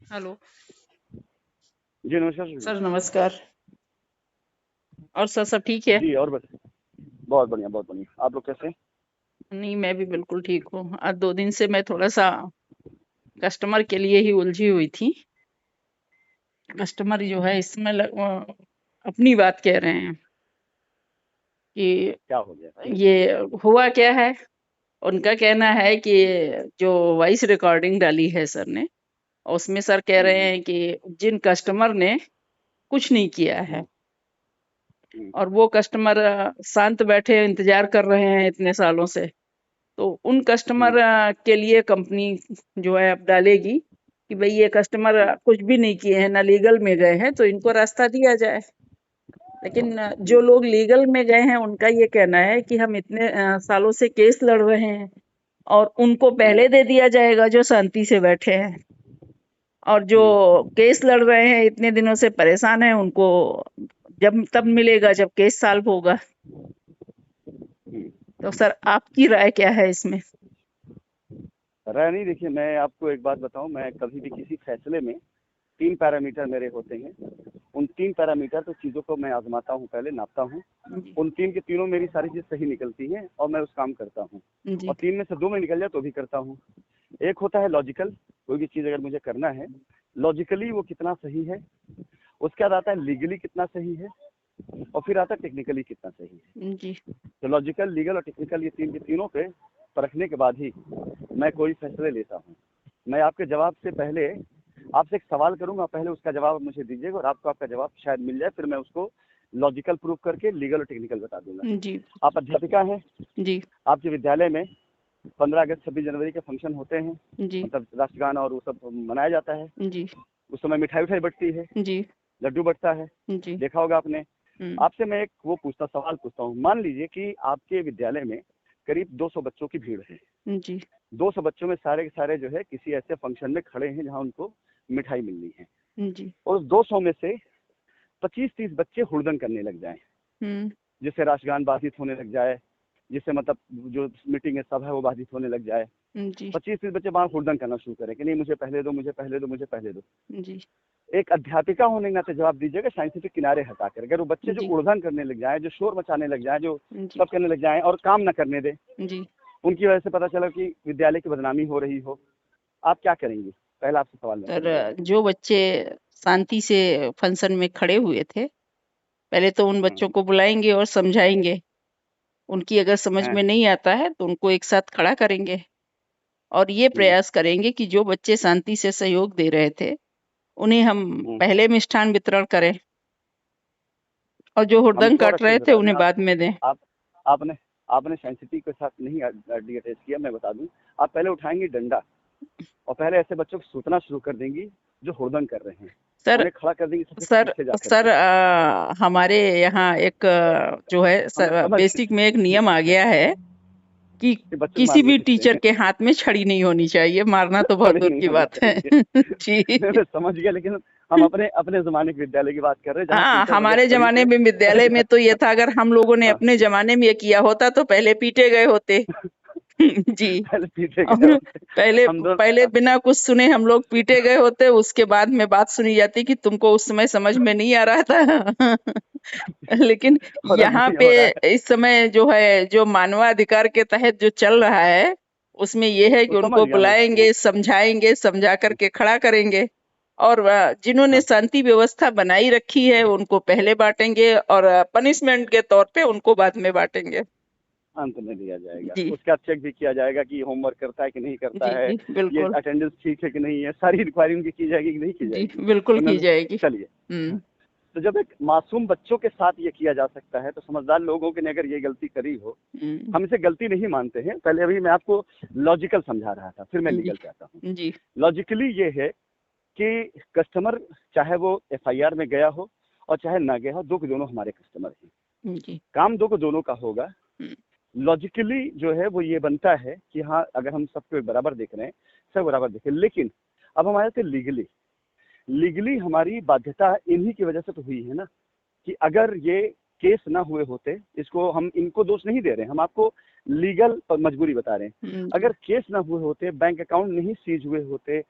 Hello. जी नमस्कार जी। Sir नमस्कार। और सर सब ठीक है? जी और बस बहुत बढ़िया बहुत बढ़िया। आप लोग कैसे हैं? नहीं, मैं भी बिल्कुल ठीक हूँ। आज 2 दिन से मैं थोड़ा सा कस्टमर के लिए ही उलझी हुई थी। कस्टमर जो है इसमें अपनी बात कह रहे हैं कि क्या हो गया? ये हुआ क्या है। उनका कहना है कि जो वॉइस रिकॉर्डिंग डाली है सर ने, उसमें सर कह रहे हम्म, हैं कि जिन कस्टमर ने कुछ नहीं किया है हम्म, हम्म, और वो कस्टमर शांत बैठे इंतजार कर रहे हैं इतने सालों से, तो उन कस्टमर हम्म, के लिए कंपनी जो है अब डालेगी कि भाई ये कस्टमर हम्म, कुछ भी नहीं किए हैं, ना लीगल में गए हैं, तो इनको रास्ता दिया जाए। लेकिन जो लोग लीगल में गए हैं उनका ये कहना है कि हम इतने सालों से केस लड़ रहे हैं और उनको हम्म, पहले दे दिया जाएगा जो शांति से बैठे हैं, और जो हम्म, केस लड़ रहे हैं इतने दिनों से परेशान है उनको जब तब मिलेगा जब केस सॉल्व होगा। हम्म। तो सर आपकी राय क्या है इसमें? राय नहीं, देखिए मैं आपको एक बात बताऊं, मैं कभी भी किसी फैसले में 3 पैरामीटर मेरे होते हैं। उन 3 पैरामीटर तो चीज़ों को मैं आजमाता हूँ, पहले नापता हूँ। जी। उन तीन के तीनों मेरी सारी चीज़ सही निकलती है और मैं उस काम करता हूँ। और जी। तीन में से दो में निकल जाए तो भी करता हूँ। एक होता है लॉजिकल, कोई भी चीज़ अगर मुझे करना है लॉजिकली वो कितना सही है। उसके बाद आता है लीगली कितना सही है, और फिर आता है टेक्निकली कितना सही है। जी। तो लॉजिकल, लीगल और टेक्निकल, ये तीन के तीनों पे परखने के बाद ही मैं कोई फैसले लेता हूँ। मैं आपके जवाब से पहले आपसे एक सवाल करूंगा, पहले उसका जवाब आप मुझे दीजिएगा और आपको आपका जवाब शायद मिल जाए, फिर मैं उसको लॉजिकल प्रूफ करके लीगल और टेक्निकल बता दूंगा। जी। आप अध्यापिका हैं, जी। आपके विद्यालय में 15 अगस्त 26 जनवरी के फंक्शन होते हैं, जी। मतलब राष्ट्रगान और वो सब मनाया जाता है। जी। उस समय मिठाई उठाई बटती है, जी। लड्डू बटता है, जी। देखा होगा आपने। हुँ। आपसे मैं एक वो पूछता सवाल पूछता हूँ, मान लीजिए कि आपके विद्यालय में करीब 200 बच्चों की भीड़ है। जी। 200 बच्चों में सारे के सारे जो है किसी ऐसे फंक्शन में खड़े हैं जहाँ उनको मिठाई मिलनी है, जी। और उस 200 में से 25-30 बच्चे हुड़दंग करने लग जाएं, हुँ। जिससे राष्ट्रगान बाधित होने लग जाए, जिससे मतलब जो मीटिंग है सब है वो बाधित होने लग जाए। जी। 25-30 बच्चे वहाँ हुड़दंग करना शुरू करें कि नहीं मुझे पहले दो, मुझे पहले दो, मुझे पहले दो। जी। एक अध्यापिका होने के नाते जवाब दीजिएगा, साइंटिफिक किनारे हटाकर, अगर वो बच्चे जो जी। उड़धन करने लग जाए, जो शोर मचाने लग जाए, जो जी। सब करने लग जाए और काम न करने दे, जी। उनकी वजह से पता चला कि विद्यालय की बदनामी हो रही हो, आप क्या करेंगी? पहला आपसे सवाल मैं करूंगा। सर जो बच्चे शांति से फंक्शन में खड़े हुए थे, पहले तो उन बच्चों को बुलाएँगे और समझाएँगे। उनकी अगर समझ हैं? में नहीं आता है तो उनको एक साथ खड़ा करेंगे और ये हम्म, प्रयास करेंगे कि जो बच्चे शांति से सहयोग दे रहे थे, उन्हें हम हम्म। पहले मिष्ठान वितरण करें और जो हम हुड़दंग इसको और काट अच्छे रहे से थे बता दें। उन्हें बाद में दें। आप आपने आपने साइंटिफिक के साथ नहीं डी अटैच किया, मैं बता दूं। आप पहले उठाएंगी डंडा और पहले ऐसे बच्चों को सूतना शुरू कर देंगी जो हुड़दंग कर रहे हैं, सर उन्हें खड़ा कर देंगी सबसे सर पीछे जा सर करके। हमारे यहाँ एक जो है हम समझ बेसिक में एक नियम आ गया है कि कि बच्चों को मार किसी नहीं भी सकते टीचर हैं। के हाथ में छड़ी नहीं होनी चाहिए, मारना तो बहुत खड़े दूर नहीं की होनी बात है। चाहिए। जी। मैं समझ गया, लेकिन हम अपने अपने जमाने के विद्यालय की बात कर रहे हैं जहाँ हाँ, टीचर बगैर हमारे छड़ी जमाने के में विद्यालय में तो ये था, अगर हम लोगों ने हाँ। अपने जमाने में ये किया होता तो पहले पीटे गए होते। जी। पहले पीछे गए और होते। पहले हम दोनों पहले बिना कुछ सुने हम लोग पीटे गए होते, उसके बाद में बात सुनी जाती कि तुमको उस समय समझ में नहीं आ रहा था। लेकिन और अब यहाँ वही पे हो रहा है। इस समय जो है, जो मानवाधिकार के तहत जो चल रहा है, उसमें ये है वो कि समझ उनको गया मैं। बुलाएंगे, समझाएंगे, समझा करके खड़ा करेंगे और जिन्होंने हाँ, शांति व्यवस्था बनाई रखी है उनको पहले बांटेंगे और पनिशमेंट के तौर पे उनको बाद में बांटेंगे। अंत में दिया जाएगा, जी। उसका चेक भी किया जाएगा कि होमवर्क करता है कि नहीं करता जी। है, जी ये बिल्कुल। अटेंडेंस ठीक है कि नहीं है, सारी रिक्वायरी उनकी की जाएगी कि नहीं की जी जाएगी। बिल्कुल की उन्होंने जाएगी। चलिए। हाँ, तो जब एक मासूम बच्चों के साथ ये किया जा सकता है तो समझदार लोगों ने अगर ये गलती करी हो, हम्म। हम इसे गलती नहीं मानते हैं। पहले अभी मैं आपको लॉजिकल समझा रहा था, फिर मैं जी। लीगल पे आता हूँ। जी। लॉजिकली ये है कि कस्टमर चाहे वो एफआईआर में गया हो और चाहे ना गया हो, दो के दोनों हमारे कस्टमर हैं। जी। काम दो को दोनों का होगा। हम्म। लॉजिकली जो है वो ये बनता है कि हाँ, अगर हम सबको बराबर देख रहे हैं, सब बराबर देखें, लेकिन अब हमारे से लीगली लीगली हमारी बाध्यता इन्हीं की वजह से तो हुई है ना, कि अगर ये केस ना हुए होते, इसको हम इनको दोष नहीं दे रहे हैं, हम आपको लीगल मजबूरी बता रहे हैं। जी। अगर केस ना हुए होते, बैंक अकाउंट नहीं सीज हुए होते,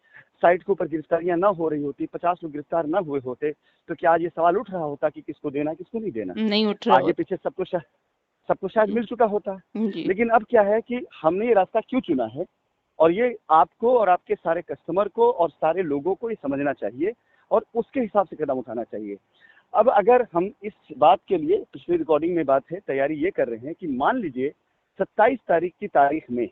साइट के ऊपर गिरफ्तारियां ना हो रही होती, 50 लोग गिरफ्तार ना हुए होते, तो क्या आज ये सवाल उठ रहा होता कि किसको देना किसको नहीं देना? नहीं उठ रहा आगे होता। पीछे सबको शायद मिल चुका होता। जी। लेकिन अब क्या है कि हमने ये रास्ता क्यों चुना है, और ये आपको और आपके सारे कस्टमर को और सारे लोगों को ये समझना चाहिए और उसके हिसाब से कदम उठाना चाहिए। अब अगर हम इस बात के लिए, पिछली रिकॉर्डिंग में बात है, तैयारी ये कर रहे हैं कि मान लीजिए 27 तारीख की तारीख में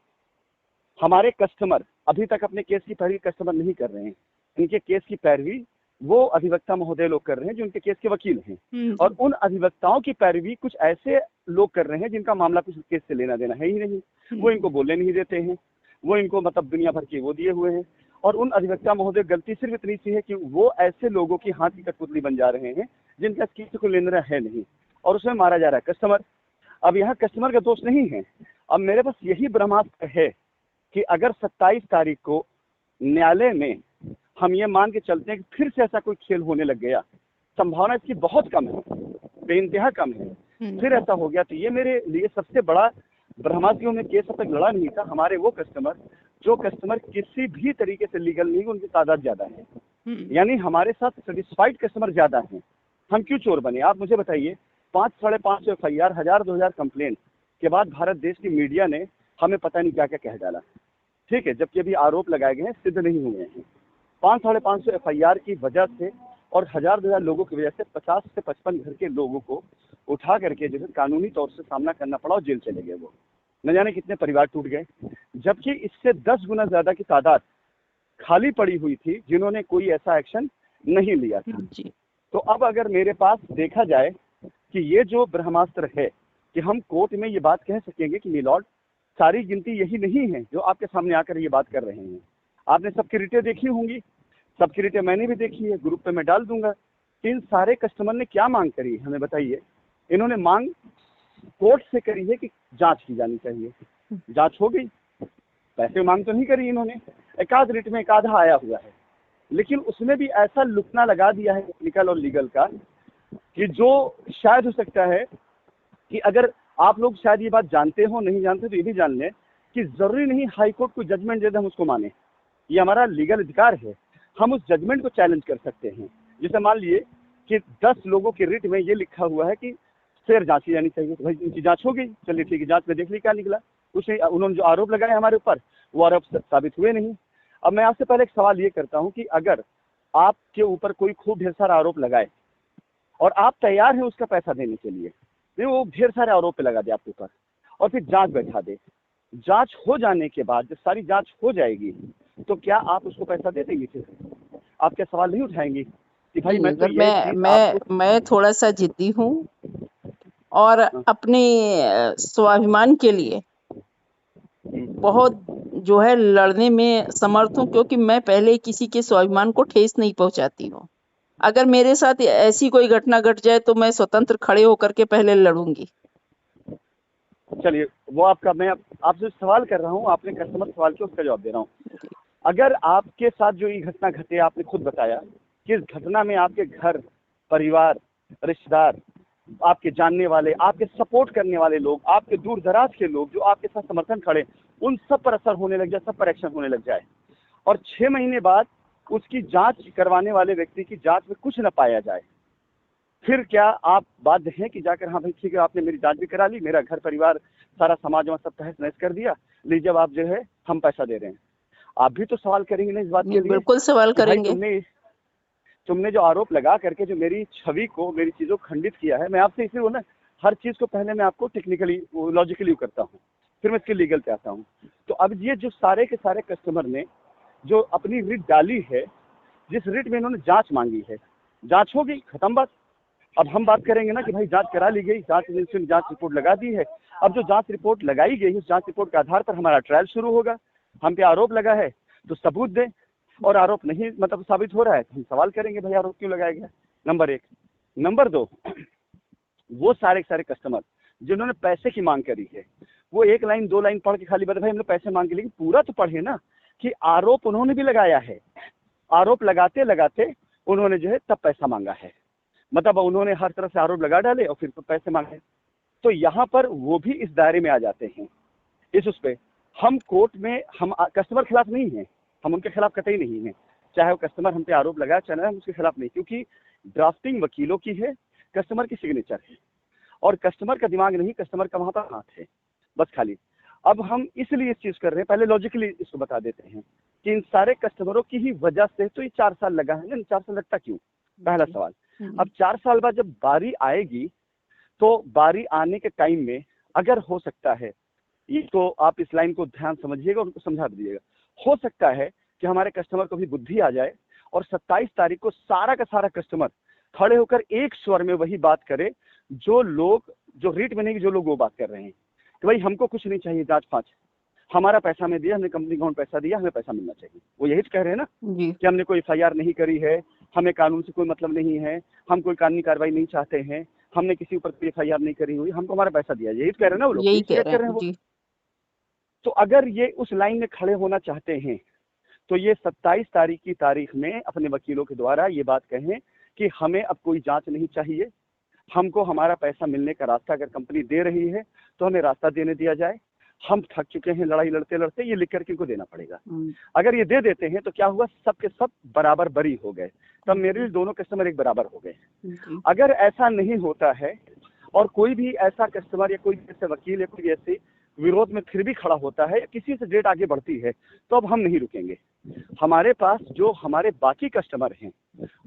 हमारे कस्टमर अभी तक अपने केस की पैरवी कस्टमर नहीं कर रहे हैं, इनके केस की पैरवी वो अधिवक्ता महोदय लोग कर रहे हैं जो उनके केस के वकील हैं, और उन अधिवक्ताओं की पैरवी कुछ ऐसे लोग कर रहे हैं जिनका मामला कुछ केस से लेना देना है ही नहीं, वो इनको बोलने नहीं देते हैं, वो इनको मतलब दुनिया भर के वो दिए हुए हैं। और उन अधिवक्ता महोदय गलती सिर्फ इतनी सी है कि वो ऐसे लोगों की हाथ की कठपुतली बन जा रहे हैं जिनका किसी को लेना है नहीं, और उसमें मारा जा रहा है कस्टमर। अब यहाँ कस्टमर का दोष नहीं है। अब मेरे पास यही ब्रह्मास्त्र है कि अगर 27 तारीख को न्यायालय में हम ये मान के चलते हैं कि फिर से ऐसा कोई खेल होने लग गया, संभावना इसकी बहुत कम है, बेइंतहा कम है, फिर ऐसा हो गया, तो ये मेरे लिए सबसे बड़ा ब्रह्मास्त्र। में केस अब तक लड़ा नहीं था, हमारे वो कस्टमर जो कस्टमर किसी भी तरीके से लीगल नहीं, उनकी तादाद ज्यादा है, यानी हमारे साथ सेटिस्फाइड कस्टमर ज्यादा हैं। हम क्यों चोर बने, आप मुझे बताइए। 500-550 FIR, 1000-2000 कंप्लेंट के बाद भारत देश की मीडिया ने हमें पता नहीं क्या क्या कह डाला, ठीक है, जबकि अभी आरोप लगाए गए हैं, सिद्ध नहीं हुए हैं। 500-550 FIR की वजह से और 1000-2000 लोगों की वजह से 50 से 55 घर के लोगों को उठा करके जो है कानूनी तौर से सामना करना पड़ा और जेल चले गए। वो न जाने कितने परिवार टूट गए, जबकि इससे 10 गुना ज्यादा की तादाद खाली पड़ी हुई थी जिन्होंने कोई ऐसा एक्शन नहीं लिया था। तो अब अगर मेरे पास देखा जाए कि ये जो ब्रह्मास्त्र है कि हम कोर्ट में ये बात कह सकेंगे कि मिलॉर्ड सारी गिनती यही नहीं है जो आपके सामने आकर ये बात कर रहे हैं, आपने सबकी रिटें देखी होंगी, सबकी रिटें मैंने भी देखी है, ग्रुप पे मैं डाल दूंगा। इन सारे कस्टमर ने क्या मांग करी हमें बताइए। इन्होंने मांग कोर्ट से करी है कि जांच की जानी चाहिए, जांच हो गई, पैसे मांग तो नहीं करी इन्होंने, एक आध रिट में एक आधा आया हुआ है, लेकिन उसमें भी ऐसा लुकना लगा दिया है टेक्निकल और लीगल का कि जो शायद हो सकता है कि अगर आप लोग शायद ये बात जानते हो, नहीं जानते तो ये भी जान लें कि जरूरी नहीं हाई कोर्ट कोई जजमेंट दे दे हम उसको माने, ये हमारा लीगल अधिकार है, हम उस जजमेंट को चैलेंज कर सकते हैं। जैसे मान लिए कि 10 लोगों के रिट में ये लिखा हुआ है कि फिर जांच की जानी चाहिए, तो भाई उनकी जांच हो गई, चलिए ठीक है, जांच में देख ली क्या निकला, कुछ नहीं, उन्होंने जो आरोप लगाए हमारे ऊपर वो आरोप साबित हुए नहीं। अब मैं आपसे पहले एक सवाल ये करता हूँ कि अगर आपके ऊपर कोई खूब ढेर सारा आरोप लगाए और आप तैयार हैं उसका पैसा देने के लिए, नहीं वो ढेर सारे आरोप पे लगा दे आपके ऊपर और फिर जांच बैठा दे, जांच हो जाने के बाद जब सारी जांच हो जाएगी तो क्या आप उसको पैसा दे देंगे? फिर आप क्या सवाल नहीं उठाएंगे कि भाई मैं तो ये चीज आपको... मैं थोड़ा सा जिद्दी हूँ और अपने स्वाभिमान के लिए बहुत जो है लड़ने में समर्थ हूँ, क्योंकि मैं पहले किसी के स्वाभिमान को ठेस नहीं पहुंचाती हूँ। अगर मेरे साथ ऐसी कोई घटना घट जाए तो मैं स्वतंत्र खड़े होकर के पहले लड़ूंगी। चलिए वो आपका, मैं आपसे सवाल कर रहा हूँ, आपने कस्टमर सवाल किया उसका जवाब दे रहा हूँ। अगर आपके साथ जो ये घटना घटे, आपने खुद बताया कि इस घटना में आपके घर परिवार रिश्तेदार, आपके जानने वाले, आपके सपोर्ट करने वाले लोग, आपके दूर दराज के लोग जो आपके साथ समर्थन खड़े, उन सब पर असर होने लग जाए, सब पर एक्शन होने लग जाए और 6 महीने बाद उसकी जांच करवाने वाले व्यक्ति की जांच में कुछ न पाया जाए, फिर क्या आप बाध्य हैं कि जाकर हाँ भाई ठीक है आपने मेरी जांच भी करा ली, मेरा घर परिवार सारा समाज में सब तहस नहस कर दिया, लीजिए अब आप जो है हम पैसा दे रहे हैं, आप भी तो सवाल करेंगे ना इस बात के लिए? बिल्कुल सवाल करेंगे। तुमने जो आरोप लगा करके जो मेरी छवि को, मेरी चीजों को खंडित किया है, मैं आपसे इसे वो ना हर चीज को पहले मैं आपको टेक्निकली लॉजिकली करता हूँ, फिर मैं इसके लीगल पे आता हूँ। तो अब ये जो सारे के सारे कस्टमर ने जो अपनी रिट डाली है, जिस रिट में इन्होंने जांच मांगी है, जांच हो गई, खत्म बात। अब हम बात करेंगे ना कि भाई जांच करा ली गई, जांच रिपोर्ट लगा दी है, अब जो जांच रिपोर्ट लगाई गई उस जांच रिपोर्ट के आधार पर हमारा ट्रायल शुरू होगा। हम पे आरोप लगा है तो सबूत दें, और आरोप नहीं मतलब साबित हो रहा है तो हम सवाल करेंगे भाई आरोप क्यों लगाया गया, नंबर 1। नंबर 2, वो सारे कस्टमर जिन्होंने पैसे की मांग करी है, वो 1 लाइन 2 लाइन पढ़ के खाली बता भाई हमने पैसे मांग के, लेकिन पूरा तो पढ़े ना कि आरोप उन्होंने भी लगाया है, आरोप लगाते लगाते उन्होंने जो है तब पैसा मांगा है, मतलब उन्होंने हर तरफ से आरोप लगा डाले और फिर तो पैसे मांगे, तो यहाँ पर वो भी इस दायरे में आ जाते हैं। उस पे हम कोर्ट में हम कस्टमर खिलाफ नहीं है, हम उनके खिलाफ कतई नहीं है, चाहे वो कस्टमर हम पे आरोप लगाए, चाहे हम उसके खिलाफ नहीं, क्योंकि ड्राफ्टिंग वकीलों की है, कस्टमर की सिग्नेचर है, और कस्टमर का दिमाग नहीं, कस्टमर का वहां पर हाथ है बस खाली। अब हम इसलिए इस चीज कर रहे हैं, पहले लॉजिकली इसको बता देते हैं कि इन सारे कस्टमरों की ही वजह से तो ये 4 साल लगा है ना। 4 साल लगता क्यों, पहला जी। सवाल। अब 4 साल बाद जब बारी आएगी, तो बारी आने के टाइम में अगर हो सकता है, ये तो आप इस लाइन को ध्यान समझिएगा, उनको समझा दीजिएगा, हो सकता है कि हमारे कस्टमर को भी बुद्धि आ जाए और 27 तारीख को सारा का सारा कस्टमर खड़े होकर एक स्वर में वही बात करे जो लोग, जो रीट बनेगी, जो लोग वो बात कर रहे हैं कि भाई हमको कुछ नहीं चाहिए जांच फांच, हमारा पैसा हमें दिया, हमने कंपनी को पैसा दिया, हमें पैसा मिलना चाहिए। वो यही कह रहे हैं ना जी। कि हमने कोई एफआईआर नहीं करी है, हमें कानून से कोई मतलब नहीं है, हम कोई कानूनी कार्रवाई नहीं चाहते हैं, हमने किसी ऊपर कोई एफआईआर नहीं करी हुई, हमको हमारा पैसा दिया। यही कह रहे हैं ना वो लोग, यही कह कर रहे रहे हैं हैं वो। जी। तो अगर ये उस लाइन में खड़े होना चाहते हैं तो ये 27 तारीख की तारीख में अपने वकीलों के द्वारा ये बात कहें कि हमें अब कोई जांच नहीं चाहिए, हमको हमारा पैसा मिलने का रास्ता अगर कंपनी दे रही है तो हमें रास्ता देने दिया जाए, हम थक चुके हैं लड़ाई लड़ते लड़ते, ये लिख करके इनको देना पड़ेगा। अगर ये दे देते हैं तो क्या हुआ, सब के सब बराबर बरी हो गए, तब मेरे लिए दोनों कस्टमर एक बराबर हो गए। अगर ऐसा नहीं होता है और कोई भी ऐसा कस्टमर या कोई ऐसे वकील या कोई ऐसे विरोध में फिर भी खड़ा होता है, किसी से डेट आगे बढ़ती है, तो अब हम नहीं रुकेंगे। हमारे पास जो हमारे बाकी कस्टमर हैं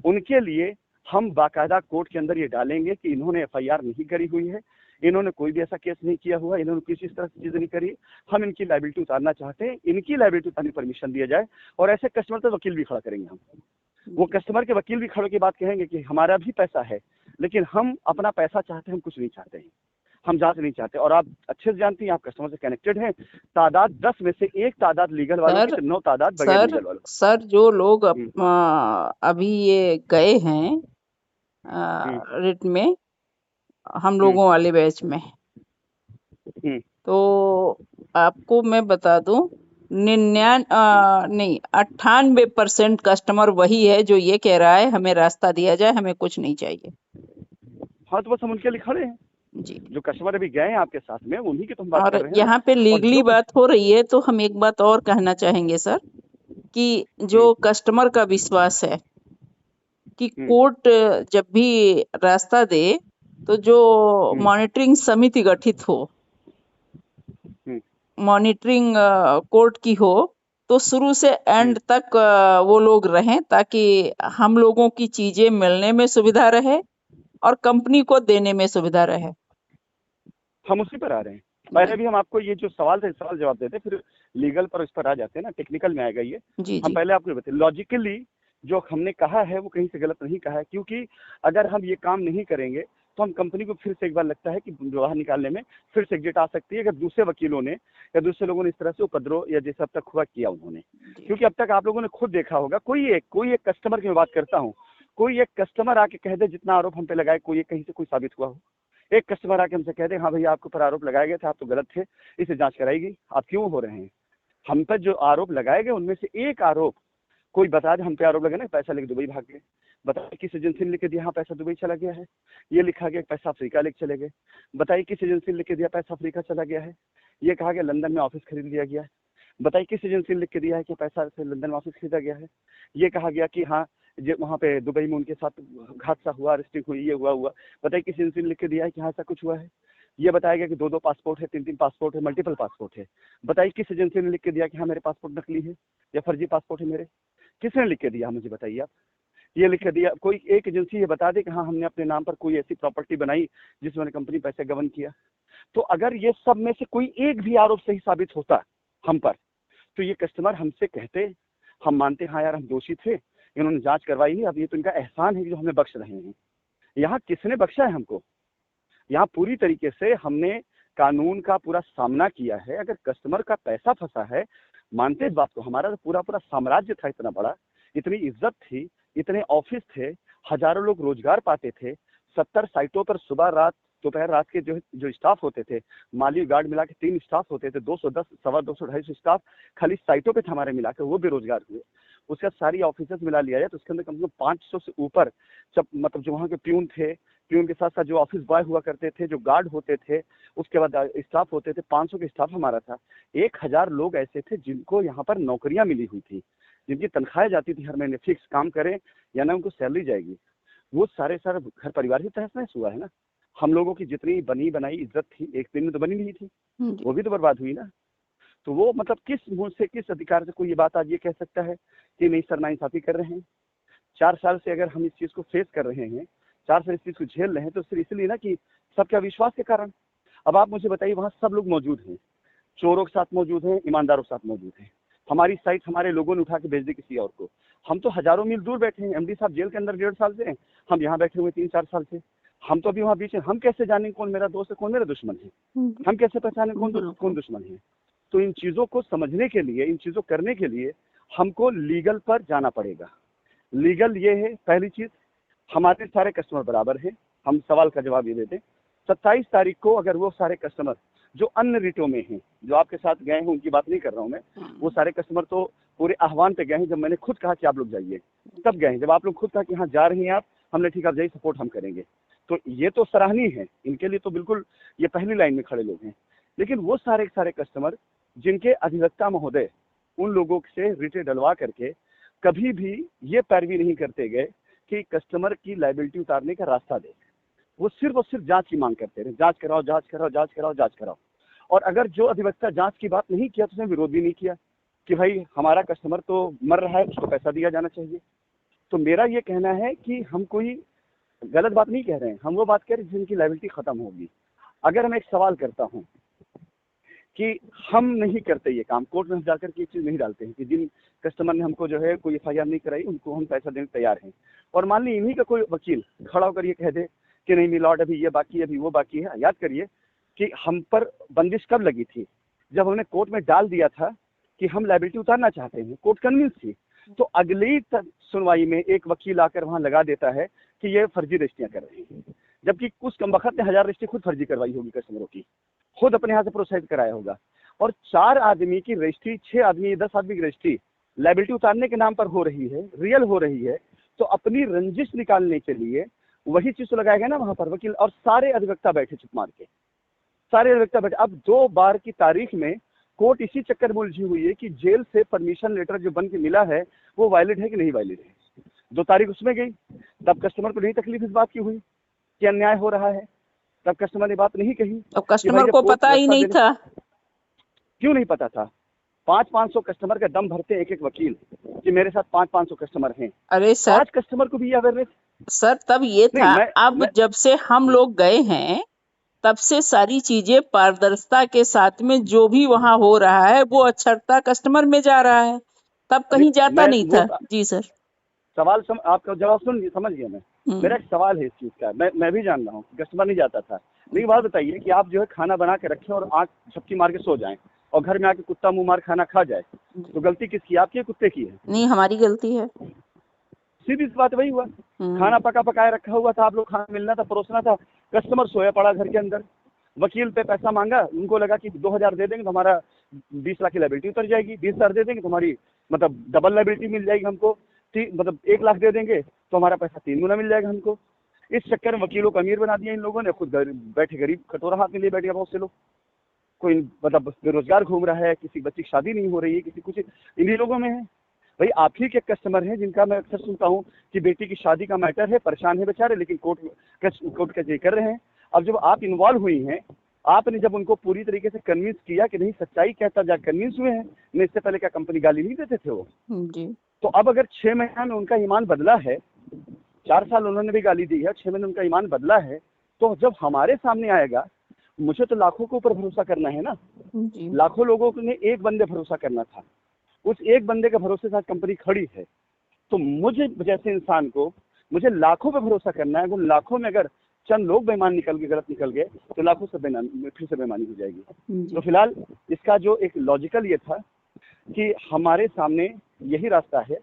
उनके लिए हम बाकायदा कोर्ट के अंदर ये डालेंगे कि इन्होंने एफआईआर नहीं करी हुई है, इन्होंने कोई भी ऐसा केस नहीं किया हुआ, इन्होंने किसी तरह की चीज नहीं करी, हम इनकी लायबिलिटी उतारना चाहते हैं, इनकी लायबिलिटी उतारने परमिशन दिया जाए। और ऐसे कस्टमर तो वकील भी खड़ा करेंगे हम, वो कस्टमर के वकील भी खड़े की बात कहेंगे कि हमारा भी पैसा है, लेकिन हम अपना पैसा चाहते हैं, हम कुछ नहीं चाहते हैं, हम जांच नहीं चाहते। और आप अच्छे से जानती हैं, आप कस्टमर से कनेक्टेड हैं, तादाद 10 में से एक तादाद लीगल वालों की, 9 तादाद बगैर लीगल वालों। सर जो लोग अभी ये गए हैं रिट में, हम लोगों वाले बैच में, तो आपको मैं बता दूं 98% कस्टमर वही है जो ये कह रहा है हमें रास्ता दिया जाए, हमें कुछ नहीं चाहिए। हाँ, तो बस हम उनके लिए खड़े हैं जी। जो कस्टमर अभी गए हैं आपके साथ में, उन्हीं की तो हम बात और कर रहे हैं यहाँ पे लीगली बात हो रही है, तो हम एक बात और कहना चाहेंगे सर कि जो कस्टमर का विश्वास है कि कोर्ट जब भी रास्ता दे तो जो मॉनिटरिंग समिति गठित हो, मॉनिटरिंग कोर्ट की हो, तो शुरू से एंड तक वो लोग रहें, ताकि हम लोगों की चीजें मिलने में सुविधा रहे और कंपनी को देने में सुविधा रहे। हम उसी पर आ रहे हैं। पहले भी हम आपको ये जो सवाल थे, सवाल जवाब देते, फिर लीगल पर उस पर आ जाते हैं ना, टेक्निकल में आएगा ये। हम पहले आपको बताते, लॉजिकली जो हमने कहा है वो कहीं से गलत नहीं कहा है, क्योंकि अगर हम ये काम नहीं करेंगे तो हम कंपनी को फिर से एक बार लगता है कि बाहर निकालने में फिर से एग्जिट आ सकती है, अगर दूसरे वकीलों ने या दूसरे लोगों ने इस तरह से उपद्रव या जैसे अब तक हुआ किया उन्होंने। क्योंकि अब तक आप लोगों ने खुद देखा होगा, कोई एक कस्टमर की मैं बात करता हूँ, कोई एक कस्टमर आके कह दे जितना आरोप हम पे लगाए, कोई एक कहीं से कोई साबित हुआ हो, एक कस्टमर आके हमसे कह दे हाँ भैया आपके ऊपर आरोप लगाए गए थे, आप तो गलत थे, इसे जांच कराएगी, आप क्यों हो रहे हैं। हम पर जो आरोप लगाए गए उनमें से एक आरोप कोई बता दे, हम पे आरोप लगे ना पैसा लेके दुबई भाग गए, बताइए किस एजेंसी ने लिख के दिया हाँ पैसा दुबई चला गया है, ये लिखा गया पैसा अफ्रीका लेके चले गए, बताइए किस एजेंसी ने लिख के दिया पैसा अफ्रीका चला गया है, ये कहा गया लंदन में ऑफिस खरीद लिया गया है, बताइए किस एजेंसी ने लिख के दिया है कि पैसा से लंदन में ऑफिस खरीदा गया है, ये कहा गया कि हाँ वहाँ पे दुबई में उनके साथ हादसा हुआ, अरेस्टिंग हुई, ये हुआ, बताइए किस एजेंसी ने लिख के दिया है कि हाँ ऐसा कुछ हुआ है, ये बताया गया कि 2 पासपोर्ट है, 3 पासपोर्ट है, मल्टीपल पासपोर्ट है, बताइए किस एजेंसी ने लिख के दिया कि हाँ मेरे पासपोर्ट नकली है या फर्जी पासपोर्ट है मेरे, किसने लिख के दिया मुझे बताइए आप। ये लिख के दिया, कोई एक एजेंसी ये बता दे कि हाँ हमने अपने नाम पर कोई ऐसी प्रॉपर्टी बनाई जिसमें कंपनी पैसे गबन किया। तो अगर ये सब में से कोई एक भी आरोप सही साबित होता हम पर, तो ये कस्टमर हमसे कहते, हम मानते हाँ यार हम दोषी थे, इन्होंने जांच करवाई है, अब ये तो इनका एहसान है कि जो हमें बख्श रहे हैं। यहाँ किसने बख्शा है हमको, यहाँ पूरी तरीके से हमने कानून का पूरा सामना किया है। अगर कस्टमर का पैसा फंसा है, मानते इस बात को, हमारा तो पूरा साम्राज्य था इतना बड़ा, इतनी इज्जत थी, इतने ऑफिस थे, हजारों लोग रोजगार पाते थे, 70 साइटों पर सुबह रात दोपहर रात के जो स्टाफ होते थे, माली गार्ड मिला के 3 स्टाफ होते थे, 210 सवा 200 250 स्टाफ खाली साइटों पे थे हमारे मिला के, वो बेरोजगार हुए। उसके बाद सारी ऑफिसर्स मिला लिया जाए तो उसके अंदर कम से कम 500 से ऊपर सब, मतलब जो वहाँ के प्यून थे, प्यून के साथ साथ जो ऑफिस बॉय हुआ करते थे, जो गार्ड होते थे, उसके बाद स्टाफ होते थे, 500 के स्टाफ हमारा था। 1000 लोग ऐसे थे जिनको यहाँ पर नौकरियां मिली हुई थी, जिनकी तनख्वाहें जाती थी हर महीने फिक्स, काम करें या ना उनको सैलरी जाएगी, वो सारे घर परिवार ही तहस नहस हुआ है ना। हम लोगों की जितनी बनी बनाई इज्जत थी एक दिन में तो बनी नहीं थी, जी। वो भी तो बर्बाद हुई ना। तो वो मतलब किस मुंह से, किस अधिकार से कोई ये बात आज ये कह सकता है कि नहीं सर नाइंसाफी कर रहे हैं। 4 साल से अगर हम इस चीज को फेस कर रहे हैं, 4 साल इस चीज को झेल रहे हैं, तो सिर्फ इसलिए ना कि सबके अविश्वास के कारण। अब आप मुझे बताइए, वहां सब लोग मौजूद हैं, चोरों के साथ मौजूद हैं, ईमानदारों के साथ मौजूद हैं। हमारी साइट हमारे लोगों ने उठा के भेज दी किसी और को। हम तो हजारों मील दूर बैठे हैं, एमडी साहब जेल के अंदर 1.5 साल से हैं, हम यहाँ बैठे हुए 3-4 साल से। हम तो अभी वहाँ बीच में, हम कैसे जानेंगे कौन मेरा दोस्त है कौन मेरा दुश्मन है, हम कैसे पहचाने कौन बिल्कुल। दुश्मन है। तो इन चीजों को समझने के लिए, इन चीजों करने के लिए हमको लीगल पर जाना पड़ेगा। लीगल ये है पहली चीज, हमारे सारे कस्टमर बराबर हैं। हम सवाल का जवाब ये देते हैं, 27 तारीख को अगर वो सारे कस्टमर जो अन्य रिटों में हैं, जो आपके साथ गए हैं उनकी बात नहीं कर रहा हूँ मैं, वो सारे कस्टमर तो पूरे आह्वान पे गए हैं। जब मैंने खुद कहा कि आप लोग जाइए तब गए हैं। जब आप लोग खुद कहा कि हाँ जा रही हैं आप, हमने ठीक आप जाइए, सपोर्ट हम करेंगे। तो ये तो सराहनीय है, इनके लिए तो बिल्कुल ये पहली लाइन में खड़े लोग हैं। लेकिन वो सारे कस्टमर जिनके अधिवक्ता महोदय उन लोगों से रिटे डलवा करके कभी भी ये पैरवी नहीं करते गए कि कस्टमर की लायबिलिटी उतारने का रास्ता दे, वो सिर्फ और सिर्फ जांच की मांग करते रहे, जांच कराओ जांच कराओ जांच कराओ जांच कराओ। और अगर जो अधिवक्ता जांच की बात नहीं किया तो उसने विरोध भी नहीं किया कि भाई हमारा कस्टमर तो मर रहा है, उसको पैसा दिया जाना चाहिए। तो मेरा ये कहना है कि हम कोई गलत बात नहीं कह रहे हैं, हम वो बात कह रहे हैं जिनकी लायबिलिटी खत्म होगी। अगर मैं एक सवाल करता हूँ कि हम नहीं करते ये काम, कोर्ट में जाकर के ये चीज नहीं डालते हैं कि जिन कस्टमर ने हमको जो है कोई एफआईआर नहीं कराई उनको हम पैसा देने तैयार हैं, और मान ली इन्हीं का कोई वकील खड़ा होकर ये कह दे कि नहीं मिलॉर्ड अभी ये बाकी है अभी वो बाकी है। याद करिए कि हम पर बंदिश कब लगी थी, जब हमने कोर्ट में डाल दिया था कि हम लायबिलिटी उतारना चाहते हैं, कोर्ट कन्विंस थी। तो अगली सुनवाई में एक वकील आकर वहां लगा देता है कि ये फर्जी रजिस्ट्रियां कर रहे हैं, जबकि उस कम वक्त ने 1000 रजिस्ट्री खुद फर्जी करवाई होगी कस्टमरों की, खुद अपने यहाँ से प्रोसेस कराया होगा। और 4 आदमी की रजिस्ट्री, 6 आदमी 10 आदमी की रजिस्ट्री लायबिलिटी उतारने के नाम पर हो रही है, रियल हो रही है। तो अपनी रंजिश निकालने के लिए वही चीज तो लगाया गया ना वहां पर वकील, और सारे अधिवक्ता बैठे चुप मार के, सारे अधिवक्ता बैठे। अब 2 बार की तारीख में कोर्ट इसी चक्कर में उलझी हुई है कि जेल से परमिशन लेटर जो बन के मिला है वो वैलिड है कि नहीं वैलिड है। 2 तारीख उसमें गई, तब कस्टमर को नहीं तकलीफ इस बात की हुई कि अन्याय हो रहा है, तब कस्टमर ने बात नहीं कही। अब कस्टमर को पता ही नहीं था। क्यों नहीं पता था? 500-500 कस्टमर का दम भरते एक वकील कि मेरे साथ 500-500 कस्टमर हैं। अरे सर, 5 कस्टमर को भी अवेयरनेस सर तब ये था, अब जब से हम लोग गए हैं तब से सारी चीजें पारदर्शिता के साथ में जो भी वहां हो रहा है वो अक्षरता कस्टमर में जा रहा है, तब कहीं जाता नहीं था। जी सर, सवाल आपका जवाब सुन समझ गया मैं। मेरा एक सवाल है इस चीज का, मैं भी जान रहा हूँ कस्टमर नहीं जाता था। लेकिन बात बताइए कि आप जो है खाना बना के रखें और आंख झपकी मार के सो जाएं और घर में आके कुत्ता मुंह मार खाना खा जाए, तो गलती किसकी, आपकी है कुत्ते की है? नहीं, हमारी गलती है। सीधी सी बात वही हुआ। खाना पकाया रखा हुआ था, आप लोग खाना मिलना था, परोसना था, कस्टमर सोया पड़ा घर के अंदर, वकील पे पैसा मांगा, उनको लगा कि 2000 दे देंगे तो हमारा 20 लाख की लायबिलिटी उतर जाएगी, 20,000 दे देंगे तो हमारी मतलब डबल लायबिलिटी मिल जाएगी हमको, मतलब 1 लाख दे देंगे तो हमारा पैसा 3 गुना मिल जाएगा हमको। इस चक्कर में वकीलों को अमीर बना दिया इन लोगों ने, खुद बैठे गरीब कटोरा हाथ में लिए बैठे बहुत से लोग। कोई मतलब बेरोजगार घूम रहा है, किसी बच्ची की शादी नहीं हो रही है, किसी कुछ इन्हीं लोगों में है। भाई आप ही के कस्टमर हैं जिनका मैं अक्सर सुनता हूँ कि बेटी की शादी का मैटर है, परेशान है बेचारे, लेकिन कोर्ट कचहरी कर रहे हैं। अब जब आप इन्वॉल्व हुई हैं, आपने जब उनको पूरी तरीके से कन्विंस किया कि नहीं सच्चाई कहता जा कन्विंस हुए हैं, नहीं इससे पहले क्या कंपनी गाली नहीं देते थे वो जी। तो अब अगर 6 महीना में उनका ईमान बदला है, 4 साल उन्होंने भी गाली दी है, 6 महीने उनका ईमान बदला है, तो जब हमारे सामने आएगा, मुझे तो लाखों के ऊपर भरोसा करना है ना जी। लाखों लोगों ने एक बंदे भरोसा करना था, उस एक बंदे के भरोसे से कंपनी खड़ी है। तो मुझे जैसे इंसान को मुझे लाखों पे भरोसा करना है, उन लाखों में अगर चंद लोग बेईमान निकल गए, गलत निकल गए, तो लाखों से फिर से बेईमानी हो जाएगी। तो फिलहाल इसका जो एक लॉजिकल ये था कि हमारे सामने यही रास्ता है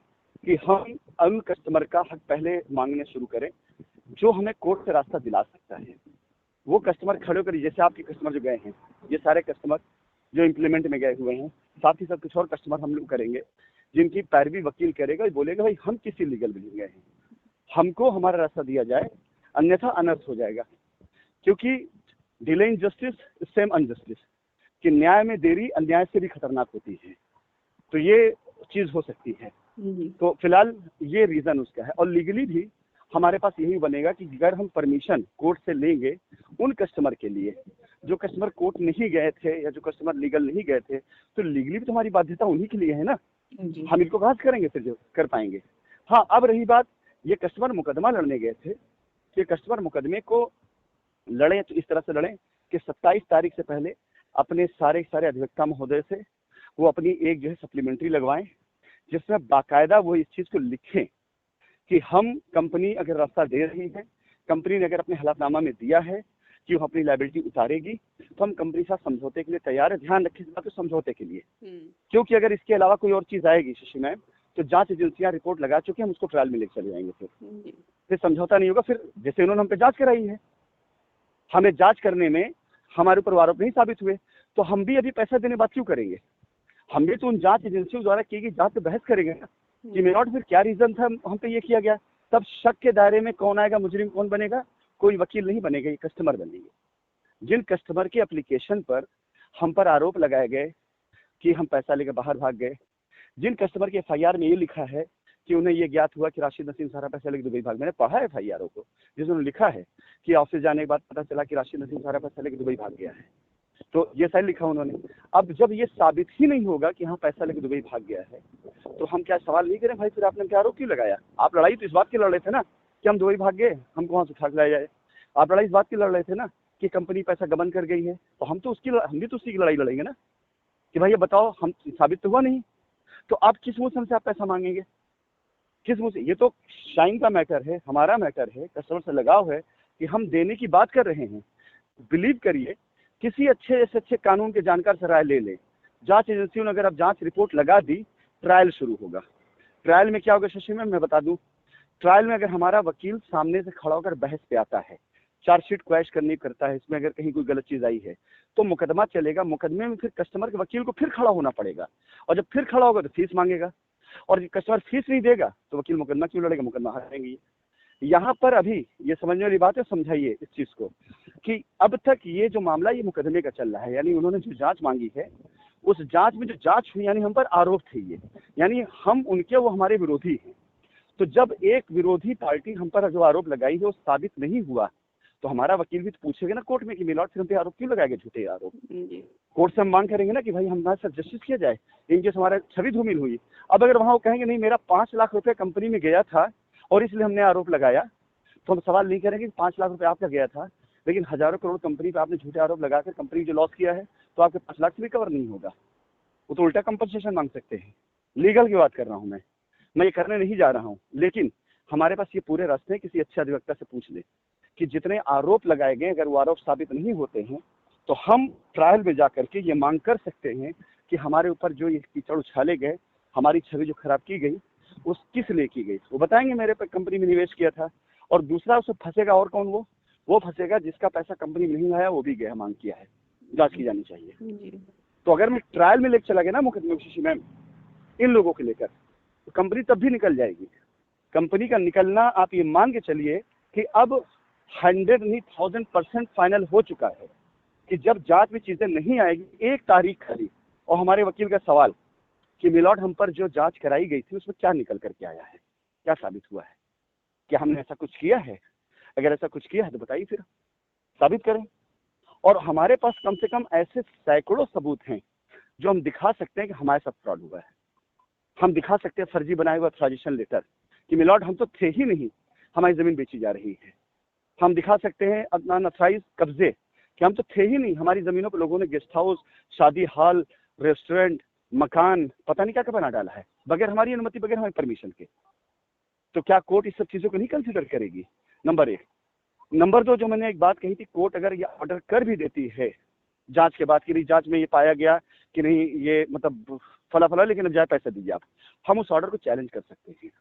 कि हम उन कस्टमर का हक पहले मांगने शुरू करें जो हमें कोर्ट से रास्ता दिला सकता है। वो कस्टमर खड़े होकर, जैसे आपके कस्टमर जो गए हैं, ये सारे कस्टमर जो इम्प्लीमेंट में गए हुए हैं, साथ ही साथ कुछ और कस्टमर हम लोग करेंगे जिनकी पैरवी वकील करेगा, बोलेगा भाई हम किसी लीगल में गए हैं, हमको हमारा रास्ता दिया जाए, अन्यथा अनर्थ हो जाएगा। क्योंकि delay in justice same injustice, कि न्याय में देरी अन्याय से भी खतरनाक होती है। तो ये चीज हो सकती है। जी तो फिलहाल ये रीजन उसका है। और लीगली भी हमारे पास यही बनेगा कि अगर हम परमिशन कोर्ट से लेंगे उन कस्टमर के लिए जो कस्टमर कोर्ट नहीं गए थे या जो कस्टमर लीगल नहीं गए थे, तो लीगली भी तो हमारी बाध्यता उन्हीं के लिए है ना। जी हम इनको कहाँ से करेंगे फिर, जो कर पाएंगे। हाँ, अब रही बात, ये कस्टमर मुकदमा लड़ने गए थे, कि कस्टमर मुकदमे को लड़े तो इस तरह से लड़े कि 27 तारीख से पहले अपने सारे सारे अधिवक्ता महोदय से वो अपनी एक जो है सप्लीमेंट्री लगवाएं, जिसमें बाकायदा वो इस चीज़ को लिखें कि हम कंपनी अगर रास्ता दे रही है, कंपनी ने अगर अपने हलफनामा में दिया है कि वो अपनी लाइबिलिटी उतारेगी, तो हम कंपनी के साथ समझौते के लिए तैयार है। ध्यान रखें इस बात को, समझौते के लिए, क्योंकि अगर इसके अलावा कोई और चीज़ आएगी शशि मैम, तो जांच एजेंसियां रिपोर्ट लगा चुकी, हम उसको ट्रायल में लेकर चले जाएंगे। फिर समझौता नहीं होगा। फिर जैसे उन्होंने हम पे जांच कराई है, हमें जांच करने में हमारे ऊपर आरोप नहीं साबित हुए, तो हम भी अभी पैसा देने बात क्यों करेंगे। हम भी तो उन जांच एजेंसियों द्वारा की गई जांच पे बहस करेंगे ना कि मेरठ फिर क्या रीजन था हम पे ये किया गया। तब शक के दायरे में कौन आएगा, मुजरिम कौन बनेगा, कोई वकील नहीं बनेगा, ये कस्टमर बनेंगे। जिन कस्टमर के एप्लीकेशन पर हम पर आरोप लगाए गए कि हम पैसा लेकर बाहर भाग गए, जिन कस्टमर के एफआईआर में ये लिखा है कि उन्हें ये ज्ञात हुआ कि राशिद नसीम सारा पैसा लेकर दुबई भाग, मैंने पढ़ा है एफआईआर को, जिसमें लिखा है कि ऑफिस जाने के बाद पता चला कि राशिद नसीम सारा पैसा लेकर दुबई भाग गया है, तो ये सारी लिखा उन्होंने। अब जब ये साबित ही नहीं होगा कि हाँ पैसा लेकर दुबई भाग गया है, तो हम क्या सवाल नहीं करें भाई फिर आपने क्या आरोप क्यों लगाया। आप लड़ाई तो इस बात की लड़ रहे थे ना कि हम दुबई भाग गए, हमको वहाँ से उठा के लाया जाए। आप लड़ाई इस बात की लड़ रहे थे ना कि कंपनी पैसा गबन कर गई है, तो हम भी तो उसकी लड़ाई लड़ेंगे ना कि भाई ये बताओ, हम साबित तो हुआ नहीं, तो आप किस मुंह से हमसे आप पैसा मांगेंगे, किस मुंह से। ये तो शाइन का मैटर है, हमारा मैटर है, कस्टमर से लगाव है कि हम देने की बात कर रहे हैं। बिलीव करिए, किसी अच्छे से अच्छे कानून के जानकार से राय ले ले, जांच एजेंसियों ने अगर अब जांच रिपोर्ट लगा दी, ट्रायल शुरू होगा। ट्रायल में क्या होगा शशि मैम, मैं बता दूं, ट्रायल में अगर हमारा वकील सामने से खड़ा होकर बहस पे आता है, चार्जशीट क्वैश करनी करता है, इसमें अगर कहीं कोई गलत चीज आई है तो मुकदमा चलेगा। मुकदमे में फिर कस्टमर के वकील को फिर खड़ा होना पड़ेगा, और जब फिर खड़ा होगा तो फीस मांगेगा, और कस्टमर फीस नहीं देगा तो वकील मुकदमा क्यों लड़ेगा, मुकदमा हारेंगे। यहाँ पर अभी ये समझने वाली बात है, समझाइए इस चीज को कि अब तक ये जो मामला ये मुकदमे का चल रहा है, यानी उन्होंने जो जांच मांगी है, उस जांच में जो जांच हुई, यानी हम पर आरोप थे ये, यानी हम उनके, वो हमारे विरोधी हैं। तो जब एक विरोधी पार्टी हम पर जो आरोप लगाई है वो साबित नहीं हुआ, तो हमारा वकील भी तो पूछेगा ना कोर्ट में कि मिलॉर्ड फिर हम पे आरोप क्यों लगाए गए, झूठे आरोप। कोर्ट से हम मांग करेंगे ना कि भाई हमारे साथ जस्टिस किया जाए, इन केस हमारा छवि धूमिल हुई। अब अगर वहाँ वो कहेंगे नहीं मेरा 5 लाख रुपए कंपनी में गया था और इसलिए हमने आरोप लगाया, तो हम सवाल नहीं करेंगे कि 5 लाख रुपए आपका गया था, लेकिन हजारों करोड़ कंपनी पे आपने झूठे आरोप लगाकर कंपनी जो लॉस किया है, तो आपके 5 लाख से भी कवर नहीं होगा। वो तो उल्टा कंपनसेशन मांग सकते हैं। लीगल की बात कर रहा हूँ मैं ये करने नहीं जा रहा हूँ, लेकिन हमारे पास ये पूरे रास्ते हैं। किसी अच्छे अधिवक्ता से पूछ ले कि जितने आरोप लगाए गए, अगर वो आरोप साबित नहीं होते हैं, तो हम ट्रायल में जा करके ये मांग कर सकते हैं कि हमारे ऊपर जो ये कीचड़ उछाले गए, हमारी छवि जो खराब की गई, उस किस लिए की गई, वो बताएंगे मेरे पे कंपनी में निवेश किया था। और दूसरा उससे फंसेगा और कौन, वो फंसेगा जिसका पैसा कंपनी में नहीं आया, वो भी गया मांग किया है, जांच की जानी चाहिए। तो अगर मैं ट्रायल में लेकर चला गया ना मुकदमे शशि मैम इन लोगों के लेकर, तो कंपनी तब भी निकल जाएगी। कंपनी का निकलना आप ये मान के चलिए कि अब 100 नहीं 1000% फाइनल हो चुका है कि जब जांच में चीजें नहीं आएगी, एक तारीख खाली, और हमारे वकील का सवाल कि मिलॉर्ड हम पर जो जांच कराई गई थी उसमें क्या निकल करके आया है, क्या साबित हुआ है, क्या हमने ऐसा कुछ किया है, अगर ऐसा कुछ किया है तो बताइए, फिर साबित करें। और हमारे पास कम से कम ऐसे सैकड़ों सबूत हैं जो हम दिखा सकते हैं कि हमारे साथ फ्रॉड हुआ है। हम दिखा सकते हैं फर्जी बनाए हुआ ट्रांजिशन लेटर कि मिलॉर्ड हम तो थे ही नहीं, हमारी जमीन बेची जा रही है। हम दिखा सकते हैं अपना अनऑथराइज्ड कब्जे कि हम तो थे ही नहीं, हमारी जमीनों पर लोगों ने गेस्ट हाउस, शादी हॉल, रेस्टोरेंट, मकान, पता नहीं क्या क्या बना डाला है बगैर हमारी अनुमति, बगैर हमारी परमिशन के। तो क्या कोर्ट इस सब चीजों को नहीं कंसिडर करेगी? नंबर 1। नंबर 2, जो मैंने एक बात कही थी, कोर्ट अगर ये ऑर्डर कर भी देती है जांच के बाद कि नहीं जांच में ये पाया गया कि नहीं ये मतलब फला फला, लेकिन अब जाए पैसा दीजिए आप, हम उस ऑर्डर को चैलेंज कर सकते हैं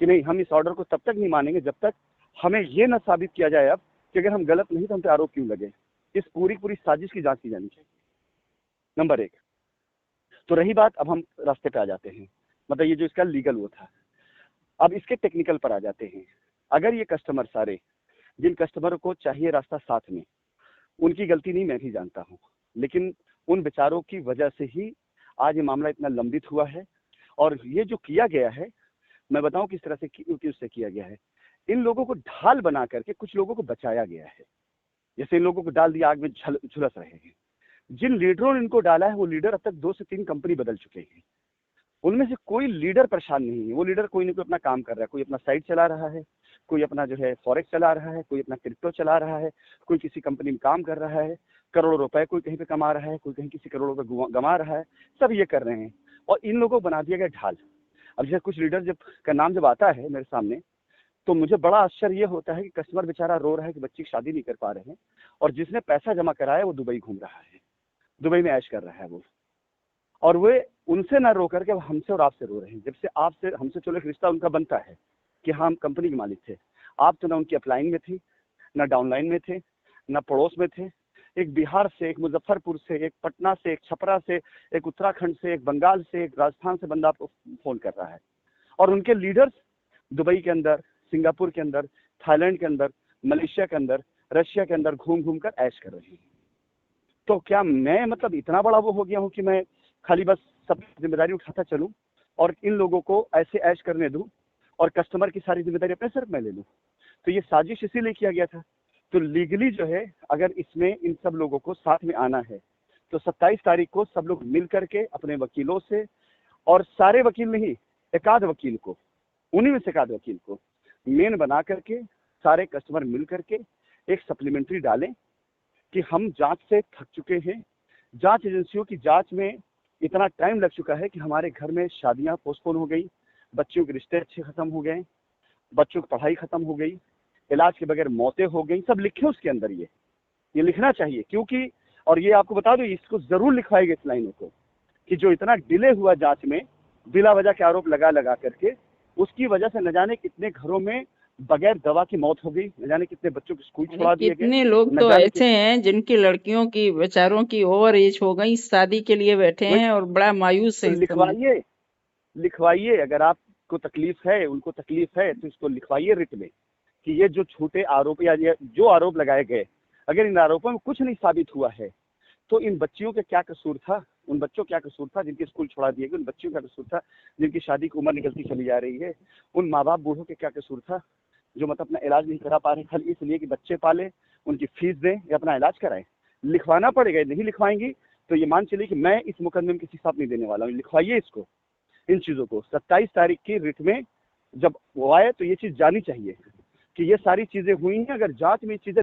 कि नहीं हम इस ऑर्डर को तब तक नहीं मानेंगे जब तक हमें ये ना साबित किया जाए अब कि अगर हम गलत नहीं तो हम पे आरोप क्यों लगे। इस पूरी साजिश की जांच की जानी चाहिए, नंबर 1। तो रही बात, अब हम रास्ते पे आ जाते हैं, मतलब ये जो इसका लीगल वो था, अब इसके टेक्निकल पर आ जाते हैं। अगर ये कस्टमर सारे, जिन कस्टमरों को चाहिए रास्ता साथ में, उनकी गलती नहीं, मैं भी जानता हूँ, लेकिन उन बेचारों की वजह से ही आज ये मामला इतना लंबित हुआ है और ये जो किया गया है, मैं बताऊं किस तरह से उससे किया गया है। इन लोगों को ढाल बना करके कुछ लोगों को बचाया गया है। जैसे इन लोगों को डाल दिया आग में झुलस रहे हैं। जिन लीडरों ने इनको डाला है वो लीडर अब तक 2 से 3 कंपनी बदल चुके हैं। उनमें से कोई लीडर परेशान नहीं है। वो लीडर कोई ना कोई अपना काम कर रहा है, कोई अपना साइट चला रहा है, कोई अपना जो है फॉरेक्स चला रहा है, कोई अपना क्रिप्टो चला रहा है, कोई किसी कंपनी में काम कर रहा है, करोड़ों रुपए कोई कहीं पे कमा रहा है, कोई कहीं किसी करोड़ों रुपए गंवा रहा है। सब ये कर रहे हैं और इन लोगों को बना दिया गया ढाल। अब जैसे कुछ लीडर जब का नाम जब आता है मेरे सामने, तो मुझे बड़ा आश्चर्य ये होता है कि कस्टमर बेचारा रो रहा है कि बच्ची की शादी नहीं कर पा रहे हैं, और जिसने पैसा जमा कराया वो दुबई घूम रहा है, दुबई में ऐश कर रहा है वो, और वे उनसे ना रो करके हमसे और आपसे रो रहे हैं। जब से आपसे हमसे चलो एक रिश्ता उनका बनता है कि हाँ हम कंपनी के मालिक थे, आप तो ना उनकी अपलाइन में थे, ना डाउनलाइन में थे, ना पड़ोस में थे। एक बिहार से, एक मुजफ्फरपुर से, एक पटना से, एक छपरा से, एक उत्तराखंड से, एक बंगाल से, एक राजस्थान से बंदा आपको फोन कर रहा है, और उनके लीडर्स दुबई के अंदर, सिंगापुर के अंदर, थाईलैंड के अंदर, मलेशिया के अंदर, रशिया के अंदर घूम घूम कर ऐश कर रहे हैं। तो क्या मैं मतलब इतना बड़ा वो हो गया हूँ कि मैं खाली बस सब जिम्मेदारी उठाता चलूं और इन लोगों को ऐसे ऐश करने दूं और कस्टमर की सारी जिम्मेदारी अपने सर में ले लूं? तो ये साजिश इसीलिए किया गया था। तो लीगली जो है, अगर इसमें इन सब लोगों को साथ में आना है तो 27 तारीख को सब लोग मिल करके अपने वकीलों से, और सारे वकील नहीं, एकाध वकील को, उन्हीं में से एकाध वकील को मेन बना करके सारे कस्टमर मिल करके एक सप्लीमेंट्री डालें कि हम जांच से थक चुके हैं। जांच एजेंसियों की जांच में इतना टाइम लग चुका है कि हमारे घर में शादियां पोस्टपोन हो गई, बच्चों के रिश्ते अच्छे खत्म हो गए, बच्चों की पढ़ाई खत्म हो गई, इलाज के बगैर मौतें हो गई। सब लिखे उसके अंदर, ये लिखना चाहिए, क्योंकि और ये आपको बता दो, इसको जरूर लिखवाएगा इस लाइनों को कि जो इतना डिले हुआ जांच में बिला वजह के आरोप लगा लगा करके, उसकी वजह से न जाने कितने घरों में बगैर दवा की मौत हो गई, न जाने कितने बच्चों के स्कूल यानी छोड़ा दिए गए, कितने लोग न तो जाने ऐसे हैं जिनकी लड़कियों की, बेचारों की ओवर एज हो गई, शादी के लिए बैठे वही हैं और बड़ा मायूस तो है इस समय। लिखवाइए, लिखवाइए। अगर आपको तकलीफ है, उनको तकलीफ है, तो इसको लिखवाइए रिट में कि ये जो झूठे आरोप या ये जो आरोप लगाए गए, अगर इन आरोपों में कुछ नहीं साबित हुआ है तो इन बच्चियों का क्या कसूर था, उन बच्चों क्या कसूर था जिनके स्कूल छोड़ा दिए गए, उन बच्चियों का कसूर था जिनकी शादी की उम्र निकलती चली जा रही है, उन माँ बाप बूढ़ों के क्या कसूर था जो मतलब अपना इलाज नहीं करा पा रहे खाली इसलिए कि बच्चे पाले, उनकी फीस दें या अपना इलाज कराएं। लिखवाना पड़ेगा, नहीं लिखवाएंगी तो ये मान चलिए कि मैं इस मुकदमे में किसी साथ नहीं देने वाला हूँ। लिखवाइए इसको, इन चीज़ों को। 27 तारीख की रिट में जब वो आए तो ये चीज़ जानी चाहिए कि ये सारी चीज़ें हुई हैं। अगर जांच में ये चीज़ें